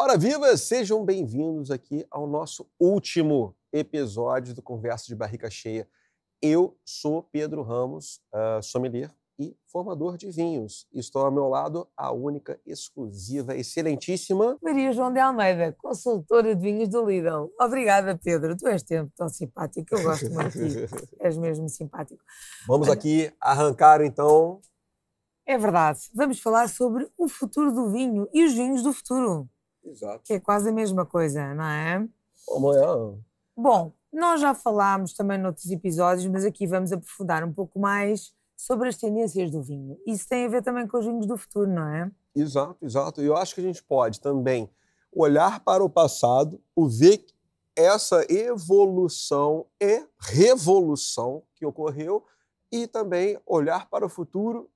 Ora viva, sejam bem-vindos aqui ao nosso último episódio do Conversa de Barrica Cheia. Eu sou Pedro Ramos, sommelier e formador de vinhos. Estou ao meu lado a única, exclusiva, excelentíssima... Maria João de Almeida, consultora de vinhos do Lidl. Obrigada, Pedro. Tu és sempre tão simpático. Eu gosto muito de ti. És mesmo simpático. Vamos aqui arrancar, então... É verdade. Vamos falar sobre o futuro do vinho e os vinhos do futuro. Exato. Que é quase a mesma coisa, não é? Amanhã. Bom, nós já falámos também noutros episódios, mas aqui vamos aprofundar um pouco mais sobre as tendências do vinho. Isso tem a ver também com os vinhos do futuro, não é? Exato, exato. E eu acho que a gente pode também olhar para o passado, ver essa evolução e revolução que ocorreu e também olhar para o futuro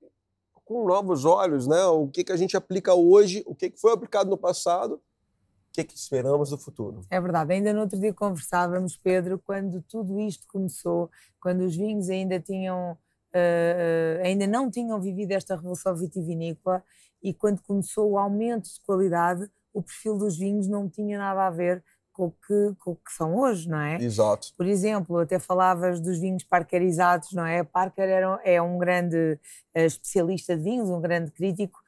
com novos olhos, né? O que a gente aplica hoje, o que foi aplicado no passado, o que esperamos do futuro. É verdade. Ainda no outro dia conversávamos, Pedro, quando tudo isto começou, quando os vinhos ainda não tinham vivido esta revolução vitivinícola e quando começou o aumento de qualidade, o perfil dos vinhos não tinha nada a ver com o que são hoje, não é? Exato. Por exemplo, até falavas dos vinhos parkerizados, não é? Parker é um grande especialista de vinhos, um grande crítico,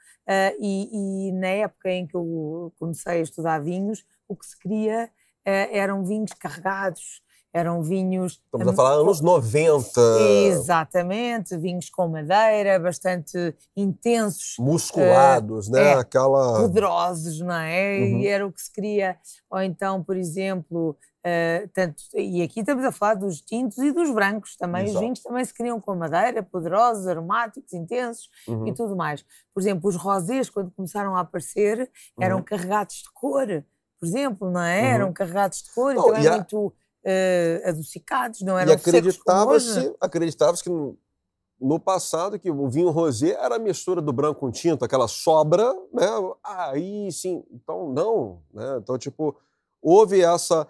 e na época em que eu comecei a estudar vinhos, o que se queria eram vinhos carregados, eram vinhos... Estamos a falar anos 90. Exatamente, vinhos com madeira, bastante intensos. Musculados, né? Aquela... Poderosos, não é? Uhum. E era o que se queria. Ou então, por exemplo, e aqui estamos a falar dos tintos e dos brancos também. Exato. Os vinhos também se queriam com madeira, poderosos, aromáticos, intensos e tudo mais. Por exemplo, os rosés, quando começaram a aparecer, eram carregados de cor, por exemplo, não é? Eram carregados de cor, então eram muito... adocicados, não eram secos como hoje. Acreditava-se que no passado que o vinho rosé era a mistura do branco com tinto, aquela sobra, né? Aí sim, então não, né? Então, tipo, houve essa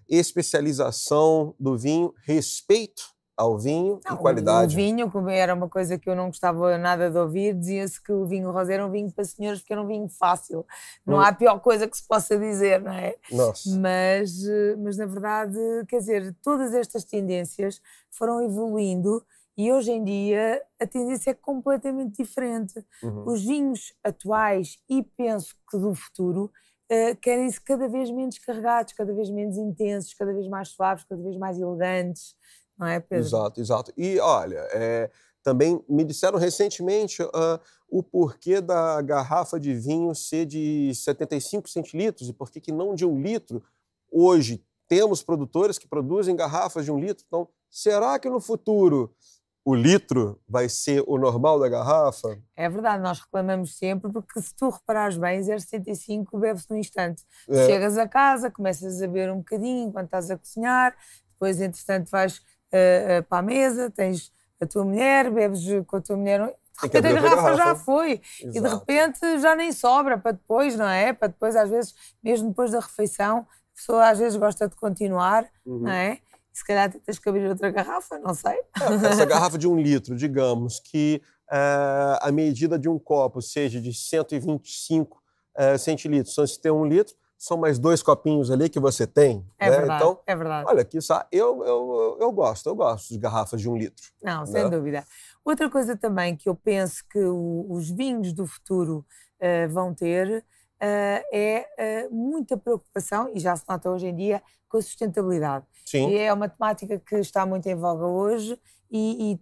especialização do vinho, respeito ao vinho e qualidade. O vinho, como era uma coisa que eu não gostava nada de ouvir, dizia-se que o vinho rosé era um vinho para senhores porque era um vinho fácil. Não há pior coisa que se possa dizer, não é? Nossa. Mas na verdade, quer dizer, todas estas tendências foram evoluindo e hoje em dia a tendência é completamente diferente. Os vinhos atuais e penso que do futuro querem-se cada vez menos carregados, cada vez menos intensos, cada vez mais suaves, cada vez mais elegantes. Não é, Pedro? Exato, exato. E, olha, também me disseram recentemente o porquê da garrafa de vinho ser de 75 centilitros e por que não de 1 litro. Hoje temos produtores que produzem garrafas de 1 litro. Então, será que no futuro o litro vai ser o normal da garrafa? É verdade, nós reclamamos sempre porque se tu reparares bem, 0,75 bebe-se num instante. Tu chegas a casa, começas a beber um bocadinho enquanto estás a cozinhar, depois, entretanto, vais... para a mesa, tens a tua mulher, bebes com a tua mulher, de repente a garrafa já foi. Exato. E de repente já nem sobra para depois, não é? Para depois, às vezes, mesmo depois da refeição, a pessoa às vezes gosta de continuar, não é? E se calhar tens que abrir outra garrafa, não sei. Essa garrafa de 1 litro, digamos que a medida de um copo seja de 125 centilitros, então se tem 1 litro, são mais 2 copinhos ali que você tem. É né? verdade, então, é verdade. Olha, eu gosto de garrafas de 1 litro. Não, sem dúvida. Outra coisa também que eu penso que os vinhos do futuro vão ter é muita preocupação, e já se nota hoje em dia, com a sustentabilidade. Sim. E é uma temática que está muito em voga hoje e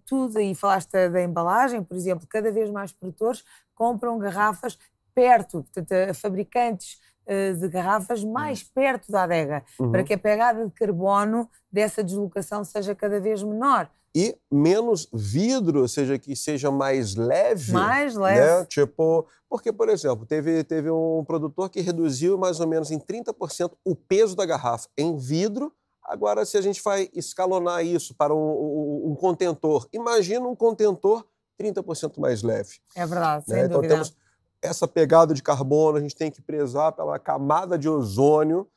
falaste da embalagem, por exemplo, cada vez mais produtores compram garrafas perto, portanto, fabricantes de garrafas mais perto da adega, para que a pegada de carbono dessa deslocação seja cada vez menor. E menos vidro, ou seja, que seja mais leve. Mais leve. Né? Tipo, porque, por exemplo, teve um produtor que reduziu mais ou menos em 30% o peso da garrafa em vidro. Agora, se a gente vai escalonar isso para um contentor, imagina um contentor 30% mais leve. É verdade, né? sem Então dúvida. temos essa pegada de carbono, a gente tem que prezar pela camada de ozônio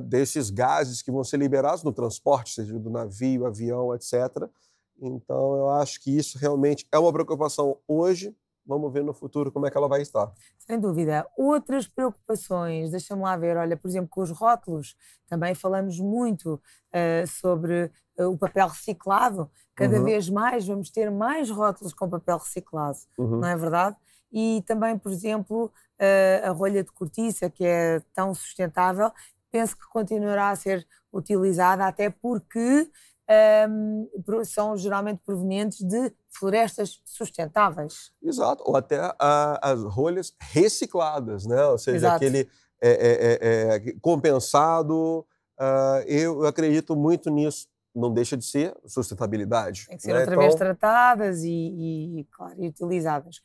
desses gases que vão ser liberados no transporte, seja do navio, avião, etc. Então, eu acho que isso realmente é uma preocupação hoje, vamos ver no futuro como é que ela vai estar. Sem dúvida. Outras preocupações, deixa-me lá ver, olha, por exemplo, com os rótulos, também falamos muito sobre o papel reciclado. Cada vez mais vamos ter mais rótulos com papel reciclado, não é verdade? E também, por exemplo, a rolha de cortiça, que é tão sustentável, penso que continuará a ser utilizada, até porque são geralmente provenientes de florestas sustentáveis. Exato, ou até as rolhas recicladas, né? Ou seja, Exato. aquele compensado. Eu acredito muito nisso. Não deixa de ser sustentabilidade. Tem que ser né? outra vez tratadas claro, e utilizadas.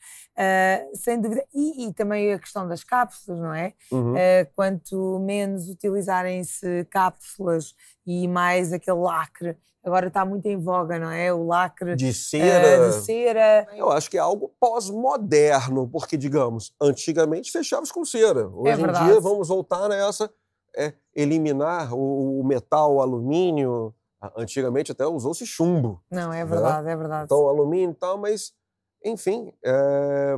Sem dúvida. E também a questão das cápsulas, não é? Quanto menos utilizarem-se cápsulas e mais aquele lacre. Agora está muito em voga, não é? O lacre de cera. De cera. Eu acho que é algo pós-moderno, porque, digamos, antigamente fechava com cera. Hoje em dia vamos voltar nessa, eliminar o metal, o alumínio. Antigamente até usou-se chumbo. Não, é verdade, é verdade. Então, alumínio e tal, mas, enfim,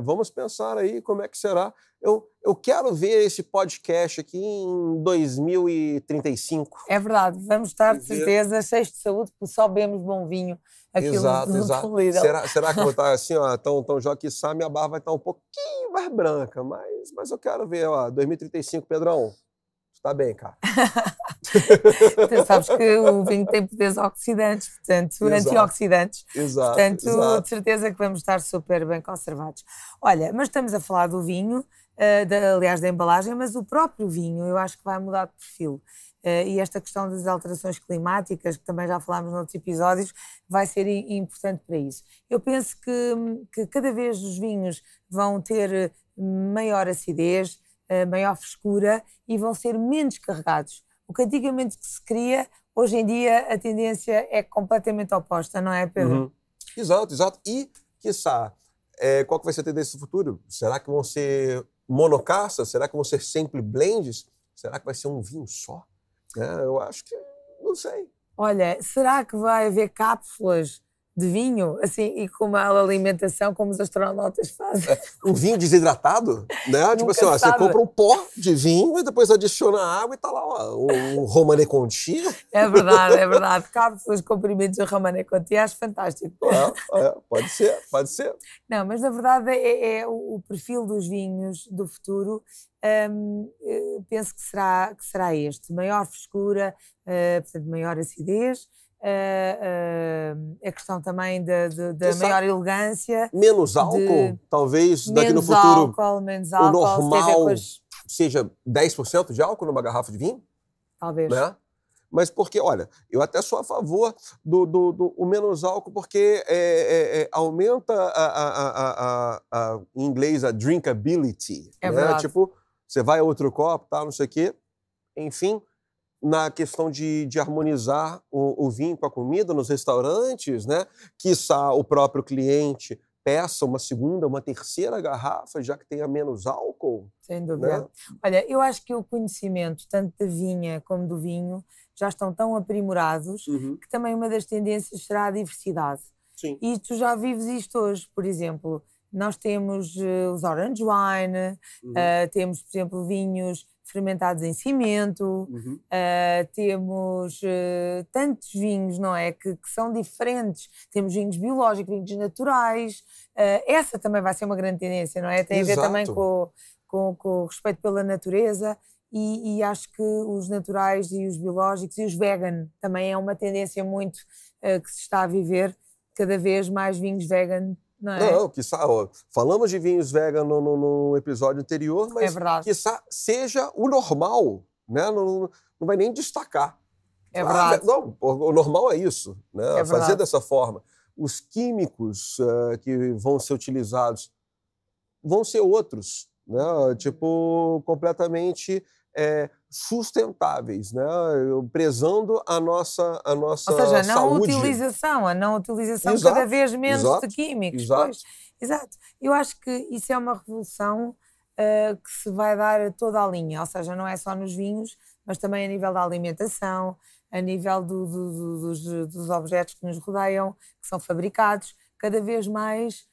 vamos pensar aí como é que será. Eu quero ver esse podcast aqui em 2035. É verdade, vamos estar de certeza cheios de saúde, porque só bebemos bom vinho. Exato. Será que eu vou estar assim, ó, tão já que sabe, minha barba vai estar um pouquinho mais branca, mas eu quero ver, ó, 2035, Pedrão. Tá bem, cara. Tu sabes que o vinho tem poderes oxidantes, portanto, antioxidantes. Portanto, de certeza que vamos estar super bem conservados. Olha, mas estamos a falar do vinho, aliás, da embalagem, mas o próprio vinho eu acho que vai mudar de perfil. E esta questão das alterações climáticas, que também já falámos noutros episódios, vai ser importante para isso. Eu penso que cada vez os vinhos vão ter maior acidez, maior frescura e vão ser menos carregados. O que antigamente se queria, hoje em dia a tendência é completamente oposta, não é, Pedro? Exato. E, quiçá, qual que vai ser a tendência do futuro? Será que vão ser monocaças? Será que vão ser sempre blends? Será que vai ser um vinho só? Eu acho que não sei. Olha, será que vai haver cápsulas de vinho, assim, e com uma alimentação como os astronautas fazem? Um vinho desidratado, né? Tipo assim, ó, você compra um pó de vinho e depois adiciona água e tá lá, ó, um Romanée Conti. É verdade. Cápsulas, comprimidos de Romanée Conti, acho fantástico. Pode ser. Não, mas na verdade o perfil dos vinhos do futuro, penso que será este. Maior frescura, portanto, maior acidez, a questão também da maior elegância. Menos álcool, talvez daqui no futuro. Menos álcool, o normal seja 10% de álcool numa garrafa de vinho. Talvez. Né? Mas porque, olha, eu até sou a favor do menos álcool, porque aumenta em inglês a drinkability. É né? verdade. Tipo, você vai a outro copo, tal, não sei o quê. Enfim, na questão de harmonizar o vinho com a comida nos restaurantes, né? Quiçá o próprio cliente peça uma segunda, uma terceira garrafa, já que tenha menos álcool. Sem dúvida. Né? Olha, eu acho que o conhecimento, tanto da vinha como do vinho, já estão tão aprimorados que também uma das tendências será a diversidade. Sim. E tu já vives isto hoje, por exemplo. Nós temos os orange wine, temos, por exemplo, vinhos fermentados em cimento, temos tantos vinhos, não é, que são diferentes. Temos vinhos biológicos, vinhos naturais. Essa também vai ser uma grande tendência, não é? Tem a ver também com o respeito pela natureza e acho que os naturais e os biológicos e os vegan também é uma tendência muito que se está a viver, cada vez mais vinhos vegan. Não, quiçá, falamos de vinhos vegan no episódio anterior, mas quiçá seja o normal, né? Não vai nem destacar. É verdade. Não, o normal é isso, né? Fazer dessa forma. Os químicos que vão ser utilizados vão ser outros, né? Tipo, completamente sustentáveis, né? Prezando a nossa Ou seja, saúde. A não utilização cada vez menos de químicos. Exato. Eu acho que isso é uma revolução que se vai dar a toda a linha, ou seja, não é só nos vinhos, mas também a nível da alimentação, a nível dos objetos que nos rodeiam, que são fabricados, cada vez mais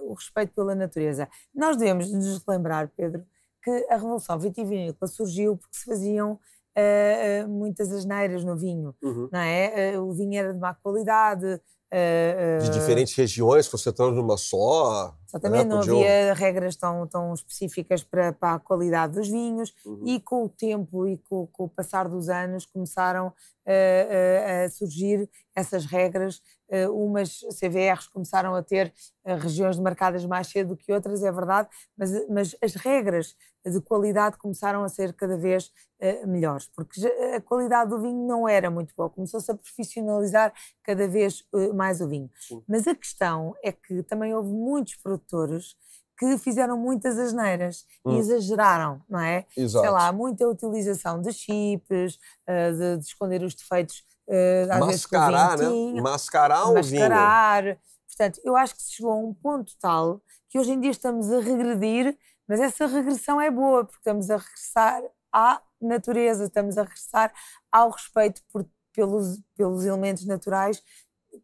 o respeito pela natureza. Nós devemos nos lembrar, Pedro, que a Revolução Vitivinícola surgiu porque se faziam muitas asneiras no vinho, não é? O vinho era de má qualidade. De diferentes regiões, concentrando numa só. Exatamente, não havia regras tão específicas para a qualidade dos vinhos, e com o tempo e com o passar dos anos começaram a surgir essas regras. Umas CVRs começaram a ter regiões demarcadas mais cedo do que outras, é verdade, mas as regras de qualidade começaram a ser cada vez melhores, porque a qualidade do vinho não era muito boa, começou-se a profissionalizar cada vez mais o vinho. Sim. Mas a questão é que também houve muitos produtores que fizeram muitas asneiras e exageraram, não é? Exato. Sei lá, muita utilização de chips, de esconder os defeitos, às vezes com o vinho, né? Mascarar o vinho. Portanto, eu acho que se chegou a um ponto tal que hoje em dia estamos a regredir, mas essa regressão é boa, porque estamos a regressar à natureza, estamos a regressar ao respeito pelos elementos naturais que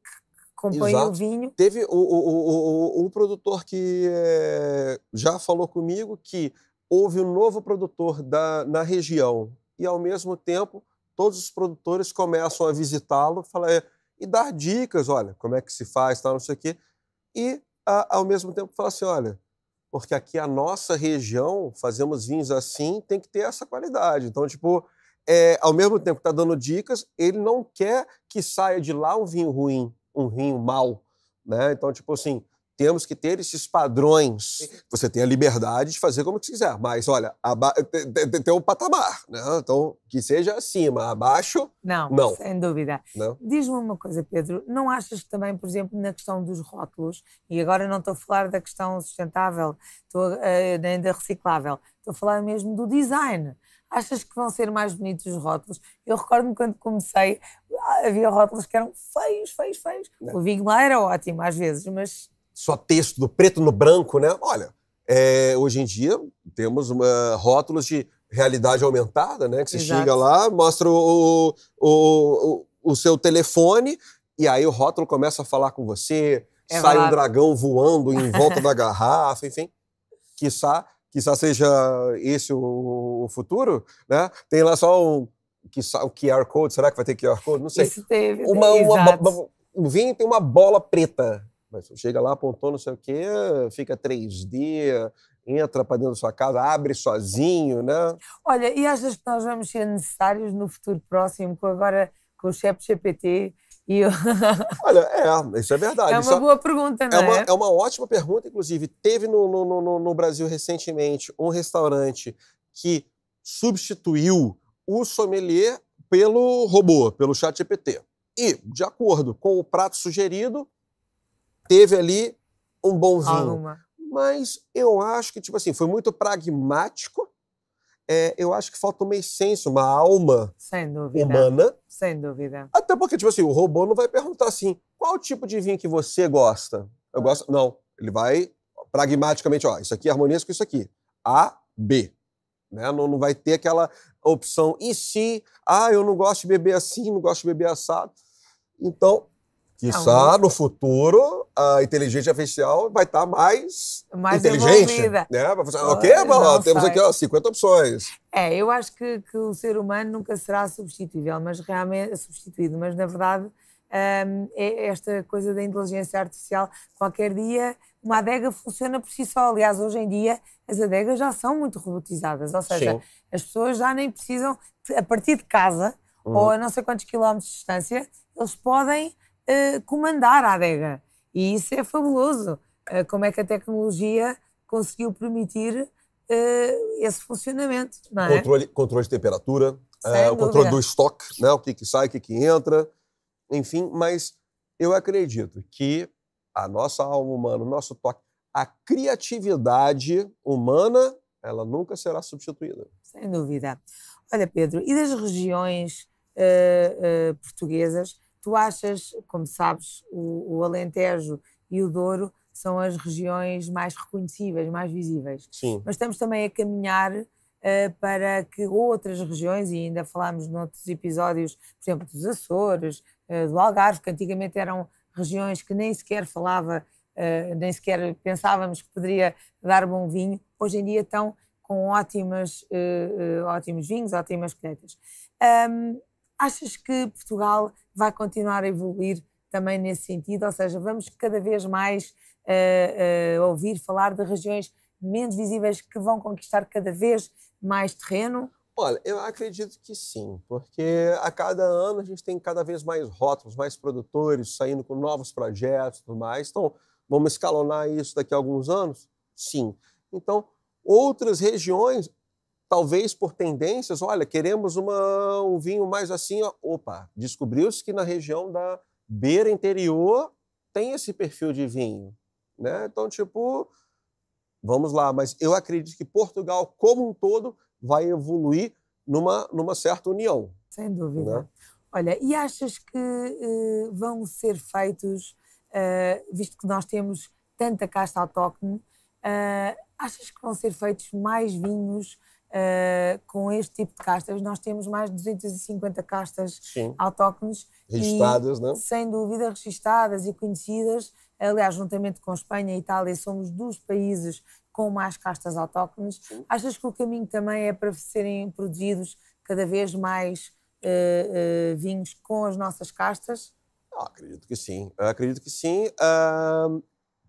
compõem o vinho. Teve um produtor que já falou comigo que houve um novo produtor na região e, ao mesmo tempo, todos os produtores começam a visitá-lo e dar dicas, olha, como é que se faz, tal, não sei o quê. E, ao mesmo tempo, fala assim, olha, porque aqui a nossa região, fazemos vinhos assim, tem que ter essa qualidade. Então, tipo, ao mesmo tempo que está dando dicas, ele não quer que saia de lá um vinho ruim, um vinho mau, né? Então, tipo assim, temos que ter esses padrões. Você tem a liberdade de fazer como quiser, mas, olha, tem um patamar, né? Então, que seja acima, abaixo, não. Sem dúvida. Não. Diz-me uma coisa, Pedro, não achas que também, por exemplo, na questão dos rótulos, e agora não estou a falar da questão sustentável, nem da reciclável, estou a falar mesmo do design. Achas que vão ser mais bonitos os rótulos? Eu recordo-me quando comecei, havia rótulos que eram feios. Não. O vinho lá era ótimo às vezes, mas... Só texto do preto no branco, né? Olha, hoje em dia temos rótulos de realidade aumentada, né? Que você chega lá, mostra o seu telefone e aí o rótulo começa a falar com você, sai um dragão voando em volta da garrafa, enfim. Quiçá seja esse o futuro, né? Tem lá só um QR Code, será que vai ter QR Code? Não sei. Isso teve, o vinho tem uma bola preta. Mas chega lá, apontou não sei o quê, fica 3D, entra para dentro da sua casa, abre sozinho, né? Olha, e achas que nós vamos ser necessários no futuro próximo, com o ChatGPT? Olha, isso é verdade. É uma boa pergunta, não é? É uma ótima pergunta, inclusive. Teve no Brasil recentemente um restaurante que substituiu o sommelier pelo robô, pelo ChatGPT. E, de acordo com o prato sugerido, teve ali um bom vinho. Mas eu acho que, tipo assim, foi muito pragmático. Eu acho que falta uma essência, uma alma humana. Sem dúvida. Até porque, tipo assim, o robô não vai perguntar assim, qual tipo de vinho que você gosta? Eu gosto... Não, ele vai pragmaticamente, ó, isso aqui harmoniza com isso aqui. A, B. Né? Não vai ter aquela opção, e se, eu não gosto de beber assim, não gosto de beber assado. Então... Quiçá, no futuro, a inteligência artificial vai estar mais inteligente. Né? Vai falar, ok, temos aqui 50 opções. Eu acho que o ser humano nunca será substituível, mas realmente substituído. Mas, na verdade, esta coisa da inteligência artificial, qualquer dia, uma adega funciona por si só. Aliás, hoje em dia, as adegas já são muito robotizadas. Ou seja, as pessoas já nem precisam, a partir de casa, ou a não sei quantos quilómetros de distância, eles podem... comandar a adega. E isso é fabuloso. Como é que a tecnologia conseguiu permitir esse funcionamento, não é? Controle de temperatura, o controle do estoque, né? O que sai, o que entra, enfim. Mas eu acredito que a nossa alma humana, o nosso toque, a criatividade humana, ela nunca será substituída. Sem dúvida. Olha, Pedro, e das regiões portuguesas, tu achas, como sabes, o Alentejo e o Douro são as regiões mais reconhecíveis, mais visíveis. Sim. Mas estamos também a caminhar para que outras regiões, e ainda falámos noutros episódios, por exemplo, dos Açores, do Algarve, que antigamente eram regiões que nem sequer falava nem sequer pensávamos que poderia dar bom vinho, hoje em dia estão com ótimos vinhos, ótimas colheitas. Achas que Portugal vai continuar a evoluir também nesse sentido? Ou seja, vamos cada vez mais ouvir falar de regiões menos visíveis que vão conquistar cada vez mais terreno? Olha, eu acredito que sim, porque a cada ano a gente tem cada vez mais rótulos, mais produtores saindo com novos projetos e tudo mais. Então, vamos escalonar isso daqui a alguns anos? Sim. Então, outras regiões, talvez por tendências, olha, queremos um vinho mais assim, ó. Opa, descobriu-se que na região da beira interior tem esse perfil de vinho, né? Então, tipo, vamos lá, mas eu acredito que Portugal, como um todo, vai evoluir numa certa união. Sem dúvida. Né? Olha, e achas que vão ser feitos, visto que nós temos tanta casta autóctone, achas que vão ser feitos mais vinhos com este tipo de castas? Nós temos mais de 250 castas autóctones. Registadas, né? Sem dúvida, registadas e conhecidas. Aliás, juntamente com Espanha e Itália, somos dos países com mais castas autóctones. Achas que o caminho também é para serem produzidos cada vez mais vinhos com as nossas castas? Acredito que sim. Eu acredito que sim.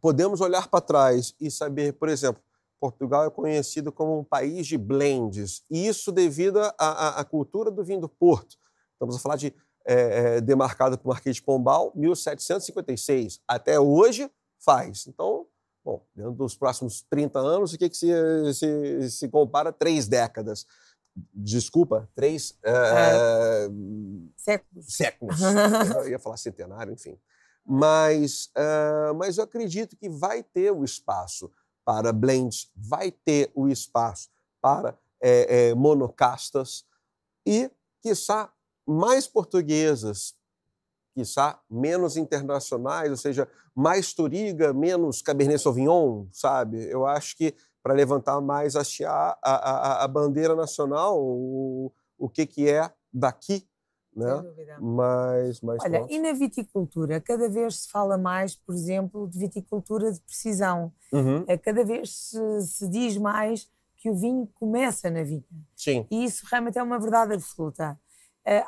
Podemos olhar para trás e saber, por exemplo, Portugal é conhecido como um país de blends. E isso devido à cultura do vinho do Porto. Estamos a falar de demarcado por Marquês de Pombal, 1756. Até hoje faz. Então, bom, dentro dos próximos 30 anos, o que se compara? 3 décadas. Desculpa, 3 séculos. Eu ia falar centenário, enfim. Mas eu acredito que vai ter o espaço para blends, vai ter o espaço para monocastas e, quiçá, mais portuguesas, quiçá menos internacionais, ou seja, mais Touriga, menos Cabernet Sauvignon, sabe? Eu acho que para levantar mais, hastear a bandeira nacional, o que é daqui, né? Sem dúvida. Mas olha, pronto. E na viticultura? Cada vez se fala mais, por exemplo, de viticultura de precisão. Cada vez se diz mais que o vinho começa na vinha. Sim. E isso realmente é uma verdade absoluta.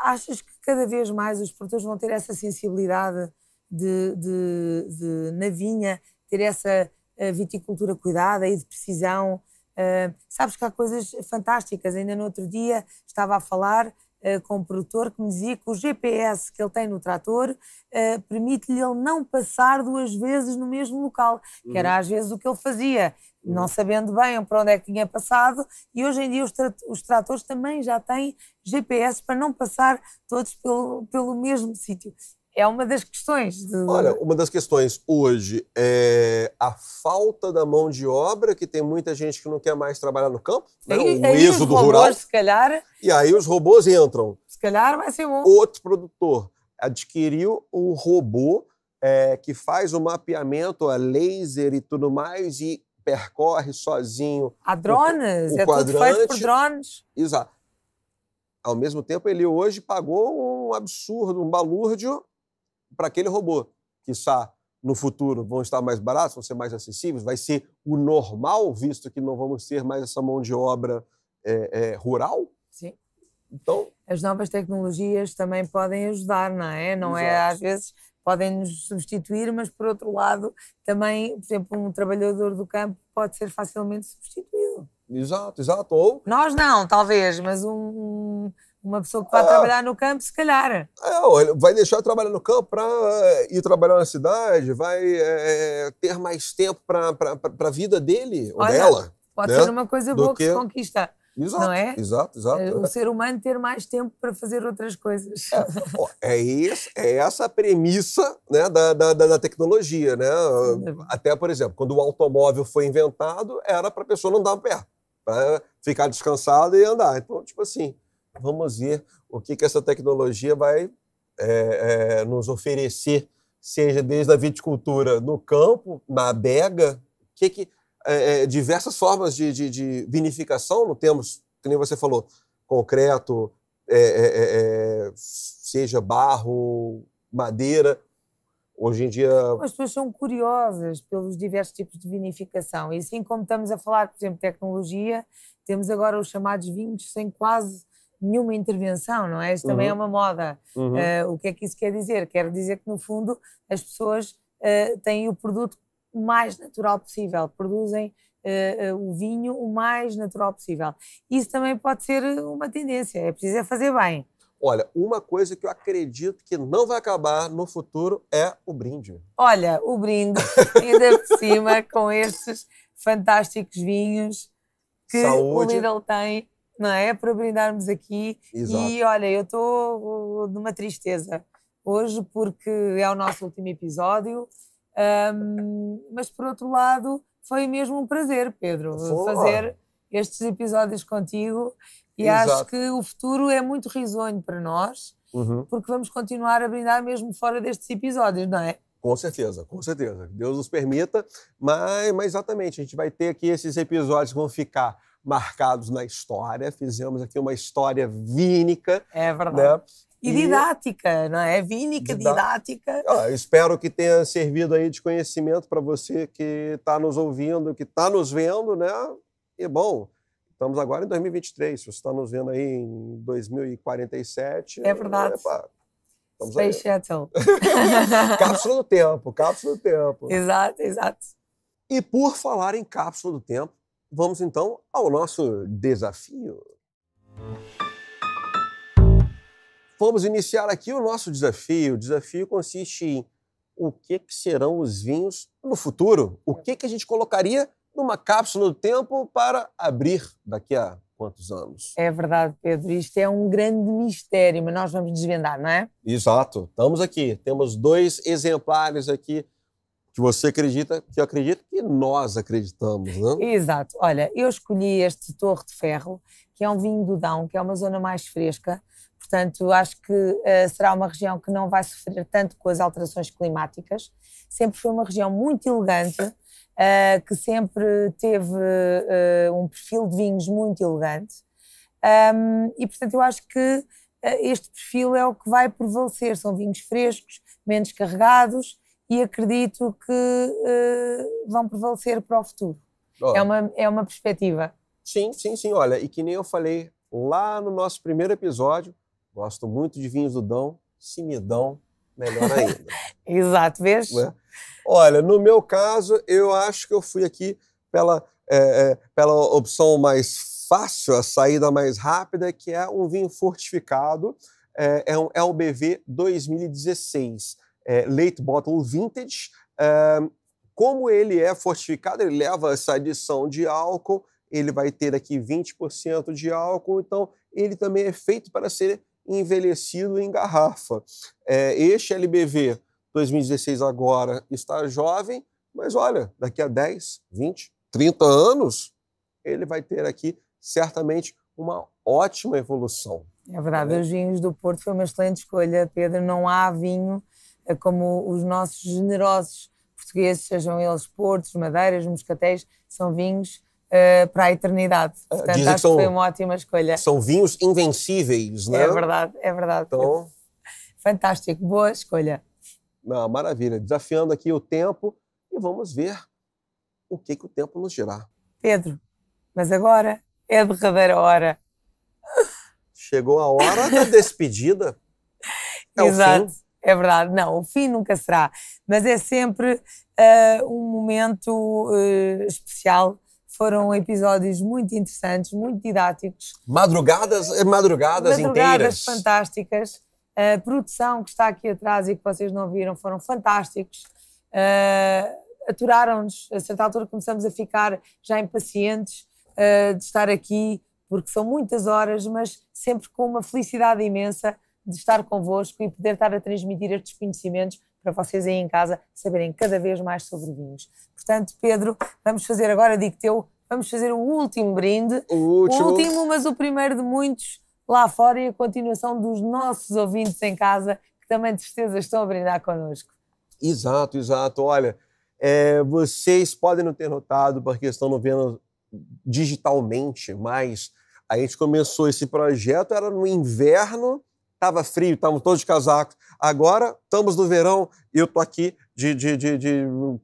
Achas que cada vez mais os produtores vão ter essa sensibilidade de na vinha, ter essa viticultura cuidada e de precisão? Sabes que há coisas fantásticas. Ainda no outro dia estava a falar com um produtor que me dizia que o GPS que ele tem no trator permite-lhe ele não passar 2 vezes no mesmo local, que era às vezes o que ele fazia, não sabendo bem para onde é que tinha passado, e hoje em dia os tratores também já têm GPS para não passar todos pelo mesmo sítio. É uma das questões. Olha, uma das questões hoje é a falta da mão de obra, que tem muita gente que não quer mais trabalhar no campo, né? O êxodo rural. Se calhar, e aí os robôs entram. Se calhar vai ser bom. Outro produtor adquiriu um robô que faz o mapeamento a laser e tudo mais e percorre sozinho. Há drones, o é quadrante. Tudo feito por drones. Exato. Ao mesmo tempo, ele hoje pagou um absurdo, um balúrdio para aquele robô. Quiçá, no futuro, vão estar mais baratos, vão ser mais acessíveis, vai ser o normal, visto que não vamos ter mais essa mão de obra rural. Sim. Então, as novas tecnologias também podem ajudar, não é? Não é, às vezes podem nos substituir, mas por outro lado também, por exemplo, um trabalhador do campo pode ser facilmente substituído. Exato. Ou nós não, talvez, mas uma pessoa que vai trabalhar no campo, se calhar. Vai deixar de trabalhar no campo para ir trabalhar na cidade, vai ter mais tempo para a vida dele ou dela. Pode ser uma coisa boa que se conquista. Exato, não é? Exato. O ser humano ter mais tempo para fazer outras coisas. É essa a premissa, né, da tecnologia, né? Até, por exemplo, quando o automóvel foi inventado, era para a pessoa não dar um pé, para ficar descansada e andar. Então, tipo assim, vamos ver o que essa tecnologia vai nos oferecer, seja desde a viticultura no campo, na adega, diversas formas de vinificação, não temos, que nem você falou, concreto, seja barro, madeira. Hoje em dia... As pessoas são curiosas pelos diversos tipos de vinificação. E assim como estamos a falar, por exemplo, de tecnologia, temos agora os chamados vinhos sem quase nenhuma intervenção, não é? Isto também é uma moda. O que é que isso quer dizer? Quer dizer que, no fundo, as pessoas têm o produto o mais natural possível, produzem o vinho o mais natural possível. Isso também pode ser uma tendência, é preciso fazer bem. Olha, uma coisa que eu acredito que não vai acabar no futuro é o brinde. Olha, o brinde, ainda por cima, com estes fantásticos vinhos que Saúde. o Lidl tem, não é? Para brindarmos aqui. Exato. E olha, eu estou numa tristeza hoje porque é o nosso último episódio, mas por outro lado foi mesmo um prazer, Pedro, fazer estes episódios contigo. E Exato. acho que o futuro é muito risonho para nós, porque vamos continuar a brindar mesmo fora destes episódios, não é? Com certeza, com certeza. Deus nos permita, mas exatamente, a gente vai ter aqui esses episódios que vão ficar marcados na história. Fizemos aqui uma história vínica. É verdade. Né? E didática, não é? Vínica, didática. Espero que tenha servido aí de conhecimento para você que está nos ouvindo, que está nos vendo, né? E bom... Estamos agora em 2023, você está nos vendo aí em 2047. É verdade. Space Shuttle. Cápsula do tempo, cápsula do tempo. Exato, exato. E por falar em cápsula do tempo, vamos então ao nosso desafio. Vamos iniciar aqui o nosso desafio. O desafio consiste em o que serão os vinhos no futuro. O que a gente colocaria numa cápsula do tempo para abrir daqui a quantos anos? É verdade, Pedro. Isto é um grande mistério, mas nós vamos desvendar, não é? Exato. Estamos aqui. Temos 2 exemplares aqui que você acredita, que eu acredito que nós acreditamos, né? Exato. Olha, eu escolhi este Torre de Ferro, que é um vinho do Dão, que é uma zona mais fresca. Portanto, acho que será uma região que não vai sofrer tanto com as alterações climáticas. Sempre foi uma região muito elegante, que sempre teve um perfil de vinhos muito elegante. E, portanto, eu acho que este perfil é o que vai prevalecer. São vinhos frescos, menos carregados e acredito que vão prevalecer para o futuro. É uma perspectiva. Sim. Olha, e que nem eu falei lá no nosso primeiro episódio, gosto muito de vinhos do Dão, se me dão, melhor ainda. Exato, vês? Né? Olha, no meu caso, eu acho que eu fui aqui pela opção mais fácil, a saída mais rápida, que é um vinho fortificado, é um LBV 2016, Late Bottle Vintage. Como ele é fortificado, ele leva essa adição de álcool, ele vai ter aqui 20% de álcool, então ele também é feito para ser envelhecido em garrafa. Este LBV 2016 agora está jovem, mas olha, daqui a 10, 20, 30 anos, ele vai ter aqui certamente uma ótima evolução. É verdade, os vinhos do Porto foi uma excelente escolha, Pedro. Não há vinho como os nossos generosos portugueses, sejam eles Portos, Madeiras, Moscatéis, são vinhos para a eternidade. Portanto, acho que foi uma ótima escolha. São vinhos invencíveis, né? É verdade, é verdade. Então, fantástico, boa escolha. Não, maravilha, desafiando aqui o tempo e vamos ver o que o tempo nos dirá. Pedro, mas agora é a derradeira hora. Chegou a hora da despedida. Exato, o fim. É verdade. Não, o fim nunca será, mas é sempre um momento especial. Foram episódios muito interessantes, muito didáticos. Madrugadas inteiras. Fantásticas. A produção que está aqui atrás e que vocês não viram foram fantásticos. Aturaram-nos. A certa altura começamos a ficar já impacientes de estar aqui, porque são muitas horas, mas sempre com uma felicidade imensa de estar convosco e poder estar a transmitir estes conhecimentos para vocês aí em casa saberem cada vez mais sobre vinhos. Portanto, Pedro, vamos fazer agora, digo-te, vamos fazer o último brinde. O último, mas o primeiro de muitos lá fora e a continuação dos nossos ouvintes em casa, que também de certeza estão a brindar connosco. Exato. Olha, vocês podem não ter notado porque estão nos vendo digitalmente, mas a gente começou esse projeto, era no inverno Tava frio, estamos todos de casacos. Agora, estamos no verão e eu tô aqui de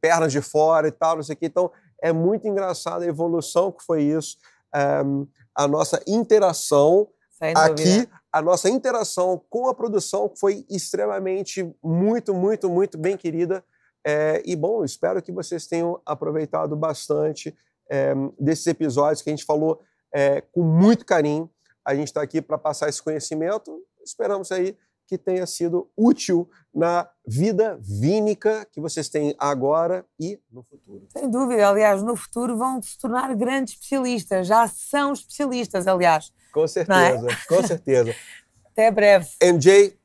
pernas de fora e tal, não sei o quê. Então, é muito engraçada a evolução que foi isso. A nossa interação aqui, a nossa interação com a produção foi extremamente, muito, muito, muito bem querida. E, bom, espero que vocês tenham aproveitado bastante desses episódios que a gente falou com muito carinho. A gente está aqui para passar esse conhecimento. Esperamos aí que tenha sido útil na vida vínica que vocês têm agora e no futuro. Sem dúvida, aliás, no futuro vão se tornar grandes especialistas. Já são especialistas, aliás. Com certeza, com certeza. Até breve. MJ,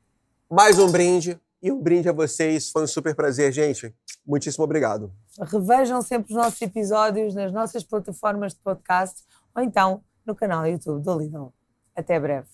mais um brinde. E um brinde a vocês. Foi um super prazer, gente. Muitíssimo obrigado. Revejam sempre os nossos episódios nas nossas plataformas de podcast ou então no canal YouTube do Lidl. Até breve.